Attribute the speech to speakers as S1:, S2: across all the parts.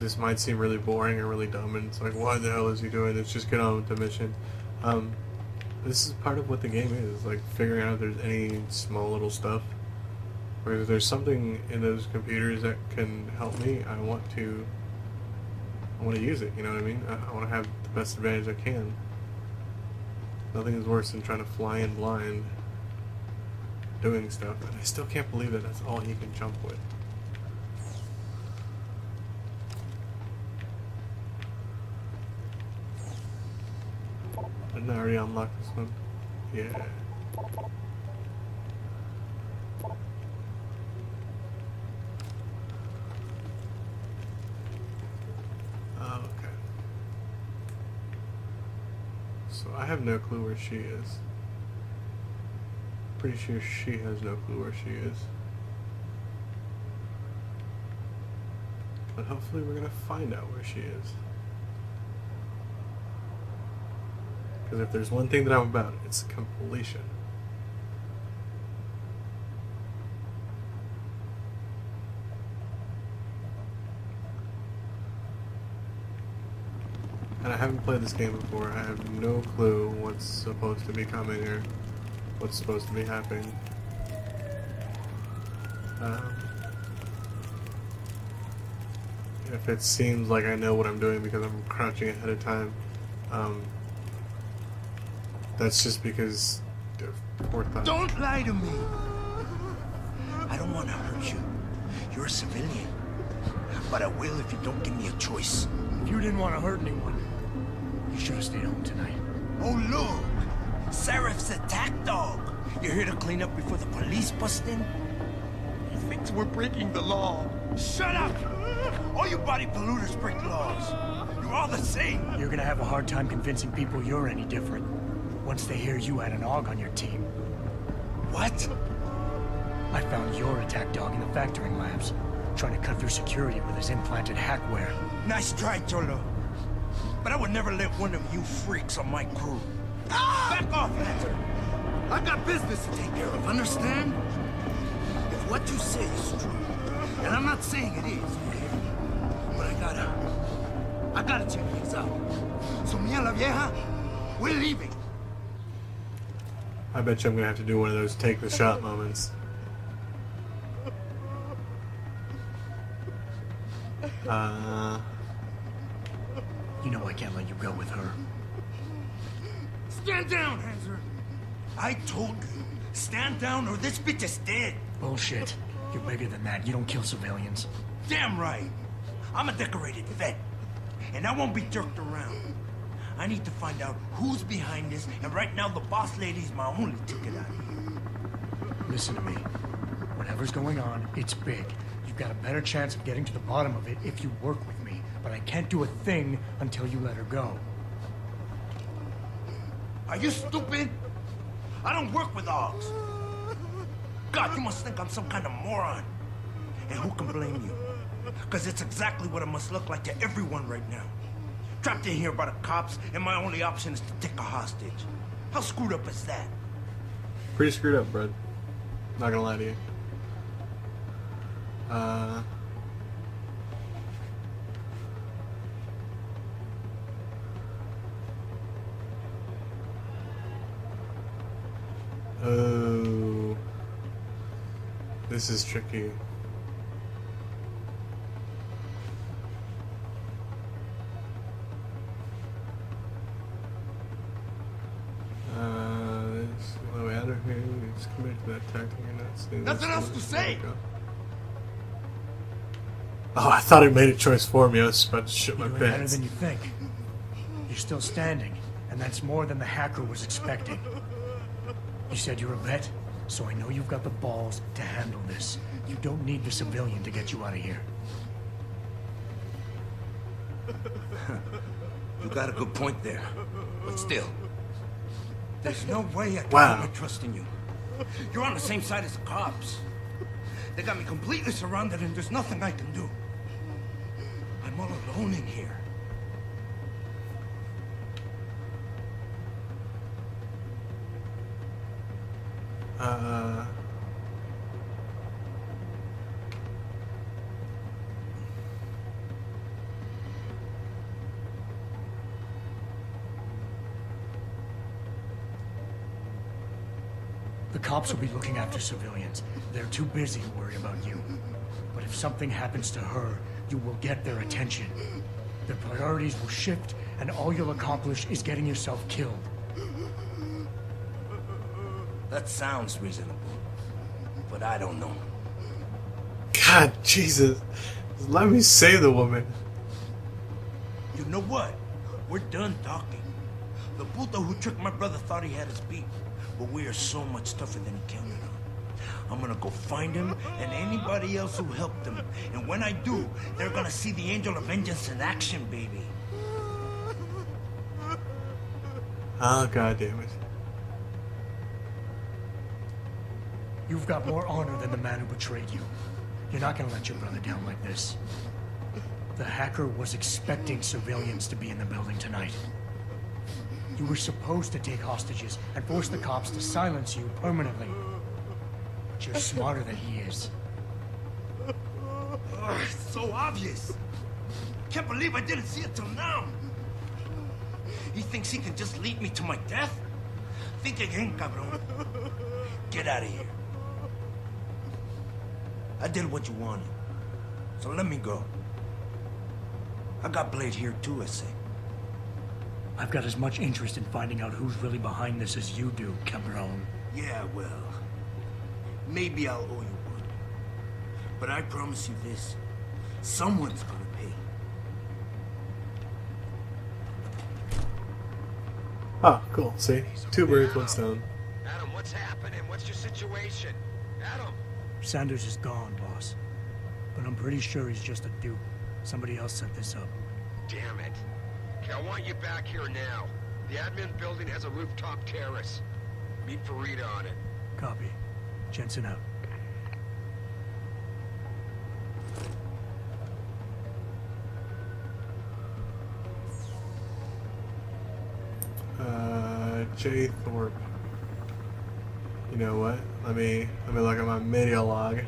S1: this might seem really boring or really dumb, and it's like, what the hell is he doing? Let's just get on with the mission. This is part of what the game is, like figuring out if there's any small little stuff, or if there's something in those computers that can help me. I want to use it. You know what I mean? I want to have the best advantage I can. Nothing is worse than trying to fly in blind, doing stuff, and I still can't believe that that's all he can jump with. Didn't I already unlock this one? Yeah. Oh, okay. So I have no clue where she is. Pretty sure she has no clue where she is. But hopefully we're gonna find out where she is. Because if there's one thing that I'm about, it's completion. And I haven't played this game before. I have no clue what's supposed to be coming or what's supposed to be happening. If it seems like I know what I'm doing because I'm crouching ahead of time, that's just because poor thought.
S2: Don't lie to me. I don't want to hurt you. You're a civilian. But I will if you don't give me a choice.
S3: If you didn't want to hurt anyone, you should have stayed home tonight.
S2: Oh, look! Seraph's attack dog. You're here to clean up before the police bust in?
S3: He thinks we're breaking the law.
S2: Shut up! All you body polluters break laws. You're all the same.
S3: You're gonna have a hard time convincing people you're any different once they hear you had an AUG on your team.
S2: What?
S3: I found your attack dog in the factoring labs, trying to cut through security with his implanted hackware.
S2: Nice try, Cholo. But I would never let one of you freaks on my crew. Back off, Lantern. I got business to take care of, understand? If what you say is true, and I'm not saying it is, okay? But I gotta check things out. So me and la vieja, we're leaving.
S1: I bet you I'm gonna have to do one of those take the shot moments.
S3: You know I can't let you go with her.
S2: Stand down, Hanser. I told you, stand down or this bitch is dead.
S3: Bullshit. You're bigger than that. You don't kill civilians.
S2: Damn right. I'm a decorated vet, and I won't be jerked around. I need to find out who's behind this, and right now the boss lady's my only ticket out of here.
S3: Listen to me. Whatever's going on, it's big. You've got a better chance of getting to the bottom of it if you work with me. But I can't do a thing until you let her go.
S2: Are you stupid? I don't work with dogs. God, you must think I'm some kind of moron. And who can blame you? Because it's exactly what it must look like to everyone right now. Trapped in here by the cops, and my only option is to take a hostage. How screwed up is that?
S1: Pretty screwed up, bud. Not gonna lie to you. Oh, this is tricky. This low out of here. It's committed to that tactic and not staying.
S2: Nothing else to say.
S1: Oh, I thought it made a choice for me. I was about to shit my
S3: You're better
S1: pants.
S3: than you think. You're still standing, and that's more than the hacker was expecting. You said you're a vet, so I know you've got the balls to handle this. You don't need the civilian to get you out of here.
S2: You got a good point there. But still, there's no way I can
S1: Wow.
S2: put my trust in you. You're on the same side as the cops. They got me completely surrounded and there's nothing I can do. I'm all alone in here.
S3: The cops will be looking after civilians. They're too busy to worry about you. But if something happens to her, you will get their attention. Their priorities will shift, and all you'll accomplish is getting yourself killed.
S2: That sounds reasonable, but I don't know.
S1: God, Jesus. Let me save the woman.
S2: You know what? We're done talking. The puto who tricked my brother thought he had us beat, but we are so much tougher than he counted on. I'm gonna go find him and anybody else who helped him. And when I do, they're gonna see the Angel of Vengeance in action, baby.
S1: Oh, God damn it.
S3: You've got more honor than the man who betrayed you. You're not gonna let your brother down like this. The hacker was expecting civilians to be in the building tonight. You were supposed to take hostages and force the cops to silence you permanently. But you're smarter than he is.
S2: It's so obvious. Can't believe I didn't see it till now. He thinks he can just lead me to my death? Think again, cabrón. Get out of here. I did what you wanted, so let me go. I got Blade here too, I say.
S3: I've got as much interest in finding out who's really behind this as you do, Cabron.
S2: Yeah, well, maybe I'll owe you one. But I promise you this, someone's gonna pay.
S1: Oh, cool. See? Two birds, one stone.
S4: Adam, what's happening? What's your situation? Adam!
S3: Sanders is gone, boss. But I'm pretty sure he's just a dupe. Somebody else set this up.
S4: Damn it. Okay, I want you back here now. The admin building has a rooftop terrace. Meet Farida on it.
S3: Copy. Jensen out.
S1: J. Thorpe. You know what? Let me look at my media log.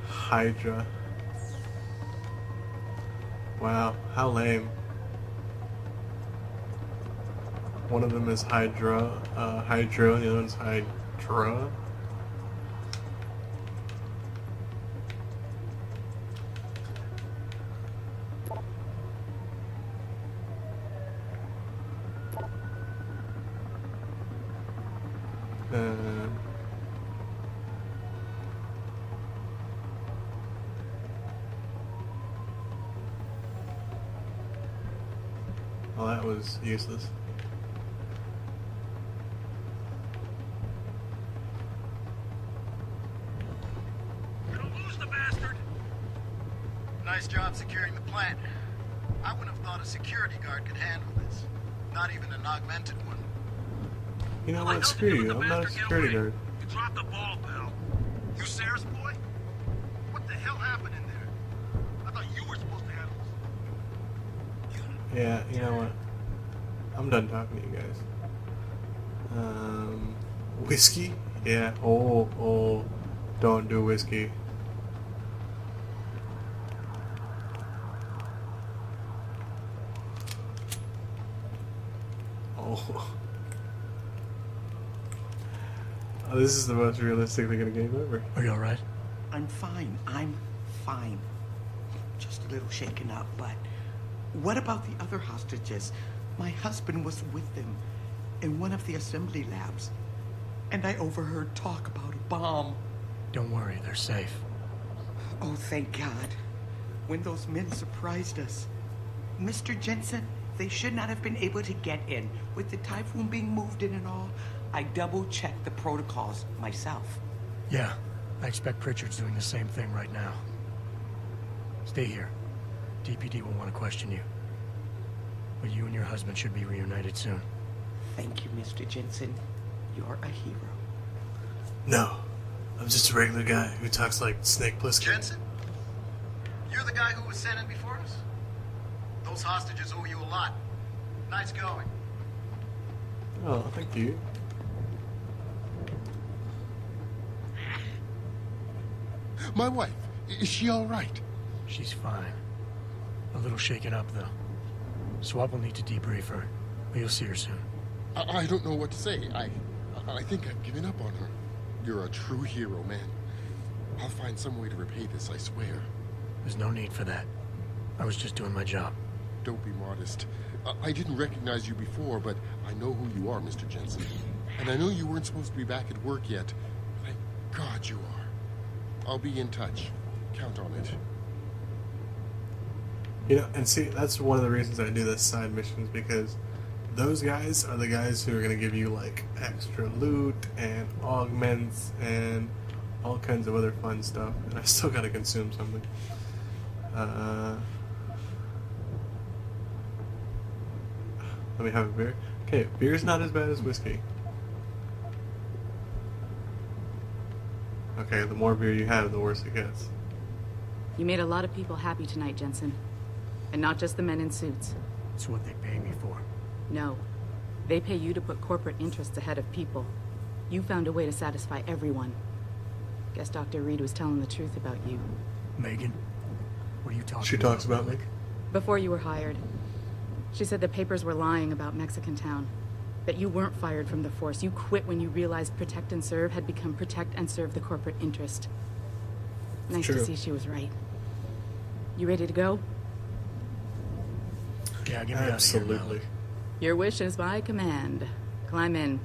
S1: Hydra. Wow, how lame. One of them is Hydra, Hydra, the other one's Hydra. Well, that was useless.
S5: Don't lose the bastard! Nice job securing the plant. I wouldn't have thought a security guard could handle this. Not even an augmented one.
S1: You know what? Screw you. I'm not a security guard.
S5: You dropped the ball, pal. You Sarah's boy? What the hell happened in there? I thought you were supposed to handle this.
S1: Yeah, you know what? I'm done talking to you guys. Whiskey? Yeah. Oh, don't do whiskey. Oh. Oh, this is the most realistic thing in a game ever.
S3: Are you alright?
S6: I'm fine. I'm fine. Just a little shaken up, but what about the other hostages? My husband was with them in one of the assembly labs, and I overheard talk about a bomb.
S3: Don't worry, they're safe.
S6: Oh, thank God. When those men surprised us, Mr. Jensen, they should not have been able to get in. With the typhoon being moved in and all, I double-checked the protocols myself.
S3: Yeah, I expect Pritchard's doing the same thing right now. Stay here. DPD will want to question you. But you and your husband should be reunited soon.
S6: Thank you, Mr. Jensen. You're a hero.
S1: No. I'm just a regular guy who talks like Snake Plissken.
S5: Jensen? You're the guy who was sent in before us? Those hostages owe you a lot. Nice going.
S1: Oh, thank you.
S7: My wife, is she all right?
S3: She's fine. A little shaken up, though. Swap will need to debrief her, but you'll see her soon.
S7: I don't know what to say. I think I've given up on her. You're a true hero, man. I'll find some way to repay this, I swear.
S3: There's no need for that. I was just doing my job.
S7: Don't be modest. I didn't recognize you before, but I know who you are, Mr. Jensen. And I know you weren't supposed to be back at work yet. Thank God you are. I'll be in touch. Count on it.
S1: You know, and see, that's one of the reasons I do this side missions, because those guys are the guys who are going to give you, like, extra loot and augments and all kinds of other fun stuff. And I still got to consume something. Let me have a beer. Okay, beer's not as bad as whiskey. Okay, the more beer you have, the worse it gets.
S8: You made a lot of people happy tonight, Jensen. And not just the men in suits.
S3: It's what they pay me for.
S8: No. They pay you to put corporate interests ahead of people. You found a way to satisfy everyone. Guess Dr. Reed was telling the truth about you.
S3: Megan? What are you talking about?
S1: She talks about me.
S8: Before you were hired, she said the papers were lying about Mexican Town. That you weren't fired from the force. You quit when you realized Protect and Serve had become Protect and Serve the corporate interest. Nice to see she was right. You ready to go?
S3: Yeah, get me out of here,
S1: Absolutely.
S3: Malik.
S8: Your wish is my command. Climb in.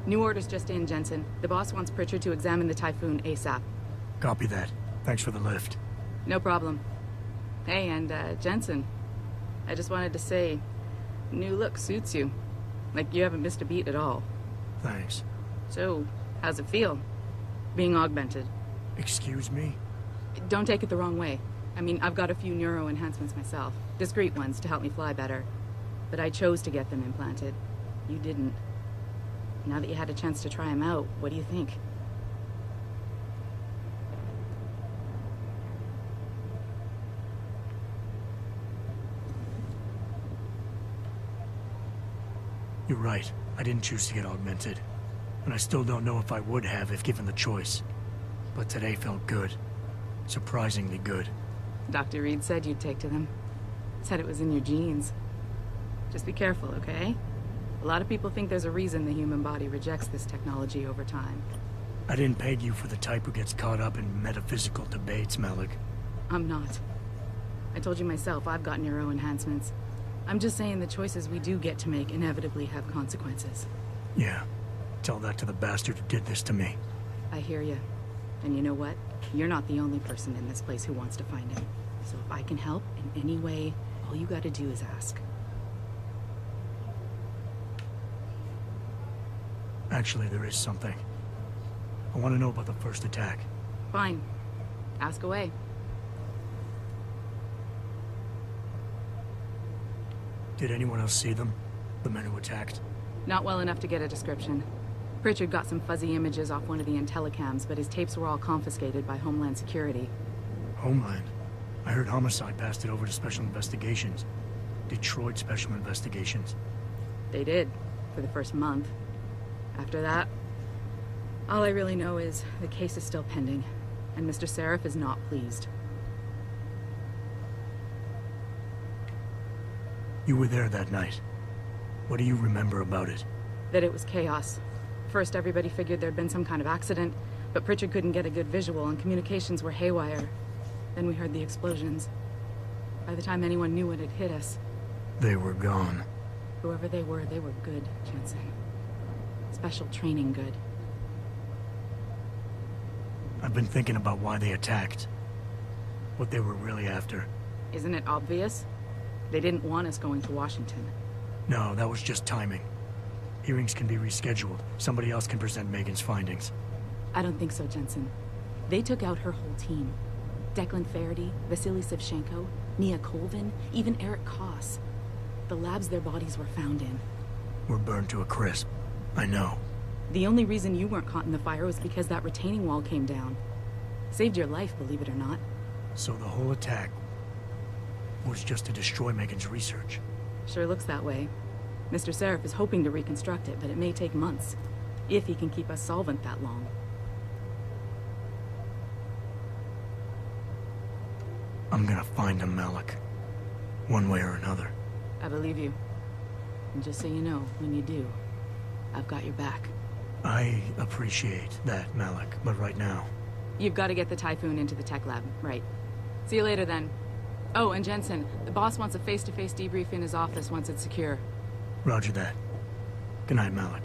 S8: New orders just in, Jensen. The boss wants Pritchard to examine the Typhoon ASAP.
S3: Copy that. Thanks for the lift.
S8: No problem. Hey, and Jensen, I just wanted to say, new look suits you. Like you haven't missed a beat at all.
S3: Thanks.
S8: So, how's it feel? Being augmented?
S3: Excuse me?
S8: Don't take it the wrong way. I mean, I've got a few neuro enhancements myself. Discreet ones to help me fly better. But I chose to get them implanted. You didn't. Now that you had a chance to try them out, what do you think?
S3: You're right. I didn't choose to get augmented. And I still don't know if I would have if given the choice. But today felt good. Surprisingly good.
S8: Dr. Reed said you'd take to them. Said it was in your genes. Just be careful, okay? A lot of people think there's a reason the human body rejects this technology over time.
S3: I didn't peg you for the type who gets caught up in metaphysical debates, Malik.
S8: I'm not. I told you myself, I've got neuro enhancements. I'm just saying the choices we do get to make inevitably have consequences.
S3: Yeah. Tell that to the bastard who did this to me.
S8: I hear you. And you know what? You're not the only person in this place who wants to find him. So if I can help in any way, all you gotta do is ask.
S3: Actually, there is something. I want to know about the first attack.
S8: Fine. Ask away.
S3: Did anyone else see them? The men who attacked?
S8: Not well enough to get a description. Pritchard got some fuzzy images off one of the Intellicams, but his tapes were all confiscated by Homeland Security.
S3: Homeland? I heard Homicide passed it over to Special Investigations. Detroit Special Investigations.
S8: They did, for the first month. After that, all I really know is the case is still pending, and Mr. Seraph is not pleased.
S3: You were there that night. What do you remember about it?
S8: That it was chaos. First, everybody figured there'd been some kind of accident, but Pritchard couldn't get a good visual, and communications were haywire. Then we heard the explosions. By the time anyone knew what had hit us...
S3: They were gone.
S8: Whoever they were good, Jensen. Special training good.
S3: I've been thinking about why they attacked. what they were really after.
S8: Isn't it obvious? They didn't want us going to Washington.
S3: No, that was just timing. Hearings can be rescheduled. Somebody else can present Megan's findings.
S8: I don't think so, Jensen. They took out her whole team. Declan Faraday, Vasily Savchenko, Nia Colvin, even Eric Koss. The labs their bodies were found in.
S3: We're burned to a crisp. I know.
S8: The only reason you weren't caught in the fire was because that retaining wall came down. Saved your life, believe it or not.
S3: So the whole attack was just to destroy Megan's research.
S8: Sure looks that way. Mr. Seraph is hoping to reconstruct it, but it may take months. If he can keep us solvent that long.
S3: I'm gonna find him, Malik. One way or another.
S8: I believe you. And just so you know, when you do, I've got your back.
S3: I appreciate that, Malik, but right now...
S8: You've got to get the Typhoon into the tech lab, right? See you later, then. Oh, and Jensen, the boss wants a face-to-face debrief in his office once it's secure.
S3: Roger that. Good night, Malik.